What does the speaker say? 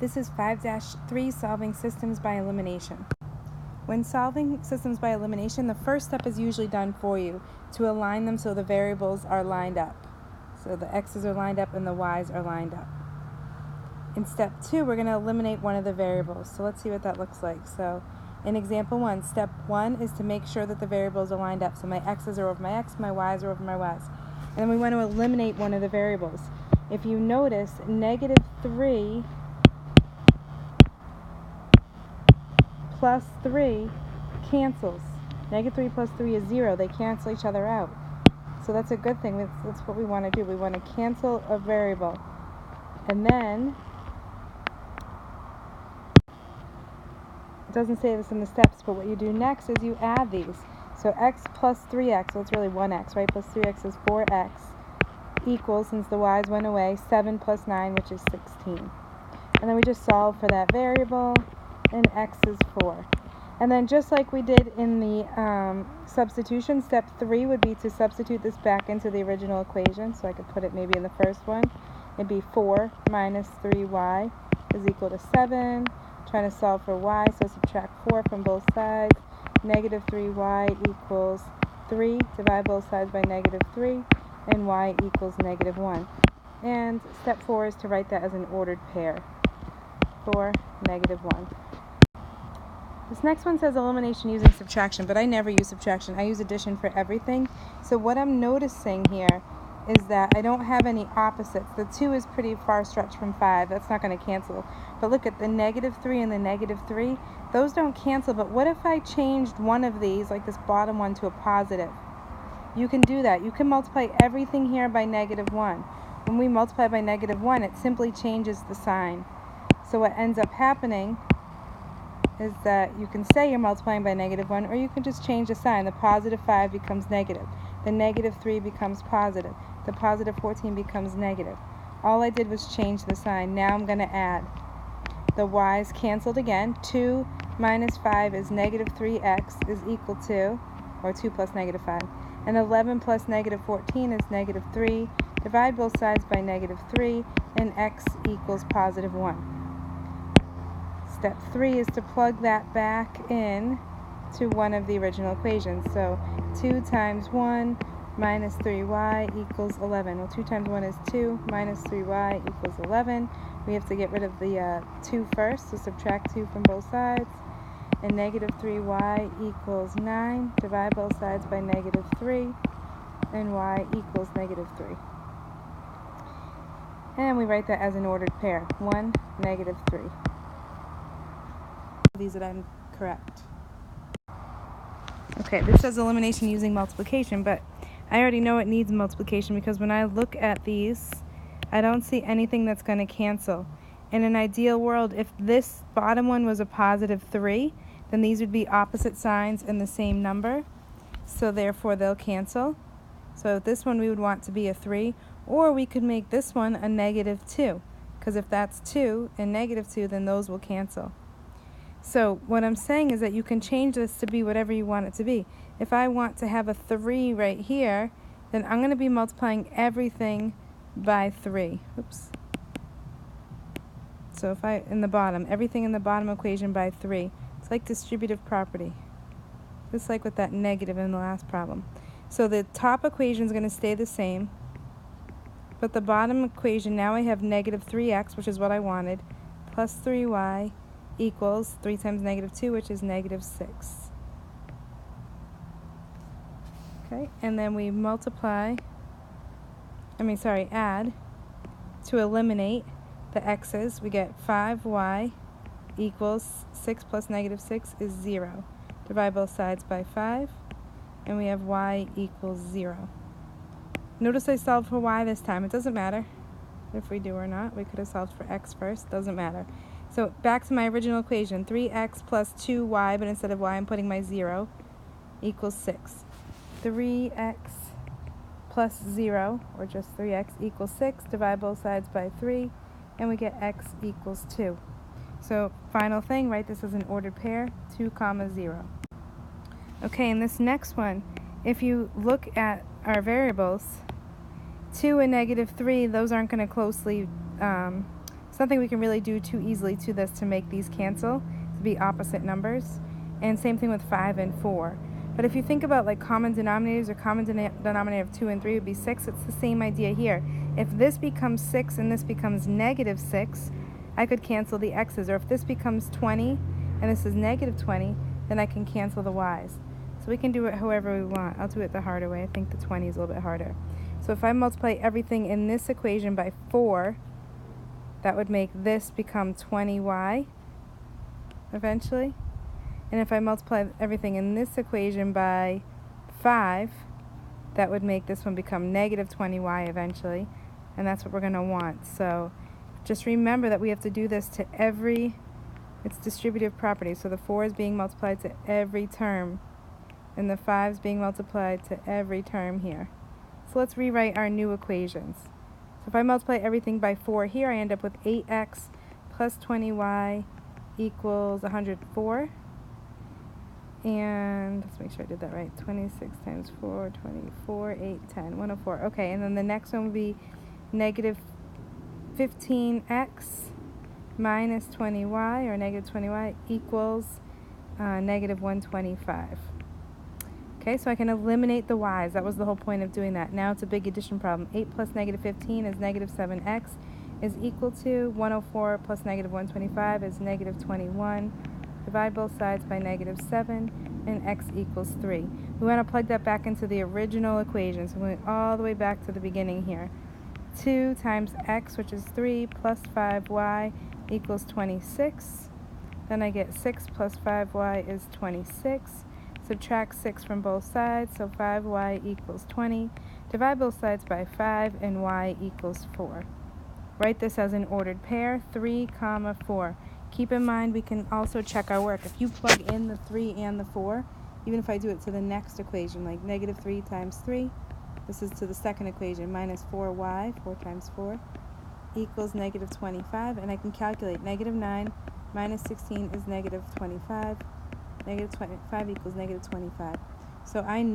This is 5-3, solving systems by elimination. When solving systems by elimination, the first step is usually done for you to align them so the variables are lined up. So the x's are lined up and the y's are lined up. In step 2, we're going to eliminate one of the variables. So let's see what that looks like. So in example 1, step 1 is to make sure that the variables are lined up. So my x's are over my x, my y's are over my y's. And then we want to eliminate one of the variables. If you notice, -3 plus 3 cancels. -3 plus 3 is 0. They cancel each other out. So that's a good thing. That's what we want to do. We want to cancel a variable. And then, it doesn't say this in the steps, but what you do next is you add these. So x plus 3x, so it's really 1x, right? Plus 3x is 4x equals, since the y's went away, 7 plus 9, which is 16. And then we just solve for that variable, and x is 4. And then just like we did in the substitution, step 3 would be to substitute this back into the original equation. So I could put it maybe in the first one. It'd be 4 minus 3y is equal to 7. Trying to solve for y, so subtract 4 from both sides. -3y equals 3. Divide both sides by -3. And y equals -1. And step 4 is to write that as an ordered pair. 4, -1. This next one says elimination using subtraction, but I never use subtraction. I use addition for everything. So what I'm noticing here is that I don't have any opposites. The 2 is pretty far stretched from 5. That's not going to cancel. But look at the -3 and the -3. Those don't cancel, but what if I changed one of these, like this bottom one, to a positive? You can do that. You can multiply everything here by -1. When we multiply by -1, it simply changes the sign. So what ends up happening is that you can say you're multiplying by -1, or you can just change the sign. The +5 becomes negative. The -3 becomes positive. The +14 becomes negative. All I did was change the sign. Now I'm going to add. The y's canceled again. 2 minus 5 is -3x is equal to, or 2 plus -5. And 11 plus -14 is -3. Divide both sides by -3, and x equals +1. Step 3 is to plug that back in to one of the original equations. So 2 times 1 minus 3y equals 11. Well, 2 times 1 is 2, minus 3y equals 11. We have to get rid of the 2 first, so subtract 2 from both sides. And -3y equals 9. Divide both sides by -3, and y equals -3. And we write that as an ordered pair. 1, -3. These that I'm correct. Okay, this says elimination using multiplication, but I already know it needs multiplication because when I look at these, I don't see anything that's going to cancel. In an ideal world, if this bottom one was a +3, then these would be opposite signs in the same number, so therefore they'll cancel. So this one we would want to be a 3, or we could make this one a -2, because if that's 2 and -2, then those will cancel. So what I'm saying is that you can change this to be whatever you want it to be. If I want to have a 3 right here, then I'm going to be multiplying everything by 3. Oops. So if in the bottom, everything in the bottom equation by 3. It's like distributive property. Just like with that negative in the last problem. So the top equation is going to stay the same, but the bottom equation, now I have -3x, which is what I wanted, plus 3y equals 3 times -2, which is -6. Okay, and then we add to eliminate the x's. We get 5y equals 6 plus -6 is 0. Divide both sides by 5, and we have y equals 0. Notice I solved for y this time. It doesn't matter if we do or not. We could have solved for x first. Doesn't matter. So back to my original equation, 3x plus 2y, but instead of y I'm putting my 0, equals 6. 3x plus 0, or just 3x, equals 6. Divide both sides by 3, and we get x equals 2. So final thing, write this as an ordered pair, 2, 0. Okay, in this next one, if you look at our variables, 2 and -3, those aren't going to closely There's nothing we can really do too easily to this to make these cancel, to be opposite numbers. And same thing with 5 and 4. But if you think about like common denominators, or common denominator of 2 and 3 would be 6, it's the same idea here. If this becomes 6 and this becomes negative 6, I could cancel the x's. Or if this becomes 20 and this is negative 20, then I can cancel the y's. So we can do it however we want. I'll do it the harder way. I think the 20 is a little bit harder. So if I multiply everything in this equation by 4, that would make this become 20y eventually. And if I multiply everything in this equation by 5, that would make this one become negative 20y eventually. And that's what we're going to want. So just remember that we have to do this to every, it's distributive property. So the 4 is being multiplied to every term, and the 5 is being multiplied to every term here. So let's rewrite our new equations. So if I multiply everything by 4 here, I end up with 8x plus 20y equals 104. And let's make sure I did that right. 26 times 4, 24, 8, 10, 104. Okay, and then the next one would be negative 15x minus 20y, or negative 20y, equals negative 125. Okay, so I can eliminate the y's. That was the whole point of doing that. Now it's a big addition problem. 8 plus negative 15 is negative 7x is equal to 104 plus negative 125 is negative 21. Divide both sides by negative 7, and x equals 3. We want to plug that back into the original equation. So going all the way back to the beginning here. 2 times x, which is 3, plus 5y equals 26. Then I get 6 plus 5y is 26. Subtract 6 from both sides, so 5y equals 20. Divide both sides by 5, and y equals 4. Write this as an ordered pair, 3, 4. Keep in mind we can also check our work. If you plug in the 3 and the 4, even if I do it to the next equation, like negative 3 times 3, this is to the second equation, minus 4y, 4 times 4, equals negative 25, and I can calculate negative 9 minus 16 is negative 25. Negative 25 equals negative 25. So I know